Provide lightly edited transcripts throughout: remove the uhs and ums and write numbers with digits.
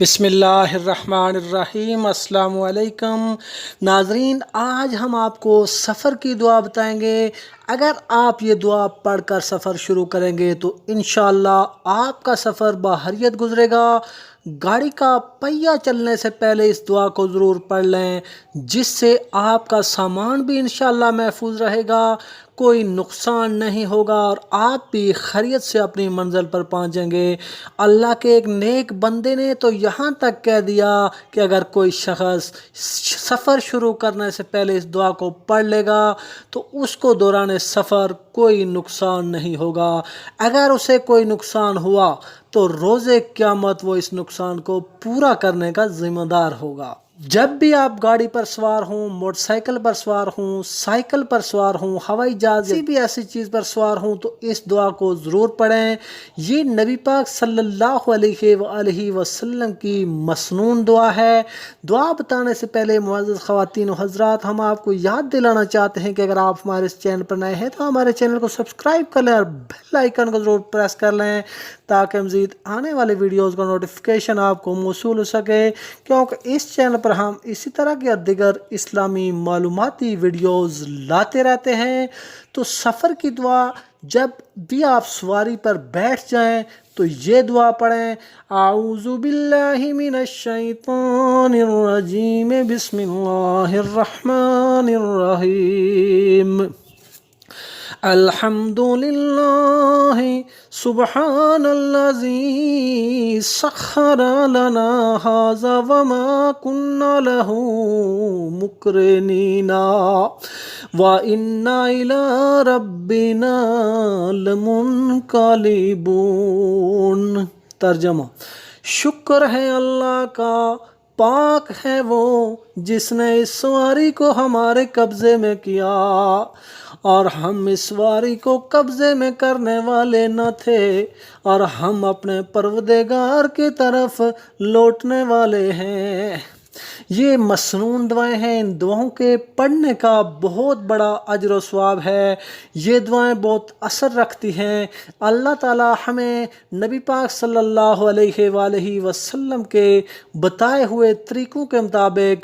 بسم اللہ الرحمن الرحیم۔ السلام علیکم ناظرین، آج ہم آپ کو سفر کی دعا بتائیں گے۔ اگر آپ یہ دعا پڑھ کر سفر شروع کریں گے تو انشاءاللہ آپ کا سفر بحریت گزرے گا۔ گاڑی کا پہیہ چلنے سے پہلے اس دعا کو ضرور پڑھ لیں، جس سے آپ کا سامان بھی انشاءاللہ محفوظ رہے گا، کوئی نقصان نہیں ہوگا اور آپ بھی خیریت سے اپنی منزل پر پہنچیں گے۔ اللہ کے ایک نیک بندے نے تو یہاں تک کہہ دیا کہ اگر کوئی شخص سفر شروع کرنے سے پہلے اس دعا کو پڑھ لے گا تو اس کو دوران سفر کوئی نقصان نہیں ہوگا۔ اگر اسے کوئی نقصان ہوا تو روز قیامت وہ اس نقصان کو پورا کرنے کا ذمہ دار ہوگا۔ جب بھی آپ گاڑی پر سوار ہوں، موٹر سائیکل پر سوار ہوں، سائیکل پر سوار ہوں، ہوائی جہاز کسی بھی ایسی چیز پر سوار ہوں تو اس دعا کو ضرور پڑھیں۔ یہ نبی پاک صلی اللہ علیہ وآلہ وسلم کی مسنون دعا ہے۔ دعا بتانے سے پہلے معزز خواتین و حضرات، ہم آپ کو یاد دلانا چاہتے ہیں کہ اگر آپ ہمارے اس چینل پر نئے ہیں تو ہمارے چینل کو سبسکرائب کر لیں اور بیل آئیکن کو ضرور پریس کر لیں تاکہ مزید آنے والے ویڈیوز کا نوٹیفیکیشن آپ کو موصول ہو سکے، کیونکہ اس چینل پر ہم اسی طرح کے دیگر اسلامی معلوماتی ویڈیوز لاتے رہتے ہیں۔ تو سفر کی دعا، جب بھی آپ سواری پر بیٹھ جائیں تو یہ دعا پڑھیں: اعوذ باللہ من الشیطان الرجیم، بسم اللہ الرحمن الرحیم، الحمد للہ سبحان الذی سخر لنا ھذا وما کنا لہ مقرنین وَإِنَّا إِلَىٰ رَبِّنَا لَمُنْقَلِبُونَ۔ ترجمہ: شکر ہے اللہ کا، پاک ہے وہ جس نے اس سواری کو ہمارے قبضے میں کیا اور ہم اس سواری کو قبضے میں کرنے والے نہ تھے، اور ہم اپنے پروردگار کی طرف لوٹنے والے ہیں۔ یہ مسنون دعائیں ہیں، ان دعاؤں کے پڑھنے کا بہت بڑا اجر و ثواب ہے۔ یہ دعائیں بہت اثر رکھتی ہیں۔ اللہ تعالی ہمیں نبی پاک صلی اللہ علیہ وآلہ وسلم کے بتائے ہوئے طریقوں کے مطابق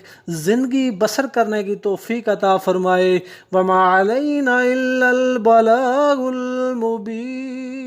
زندگی بسر کرنے کی توفیق عطا فرمائے۔ وَمَا عَلَيْنَا إِلَّا الْبَلَاغُ الْمُبِينُ۔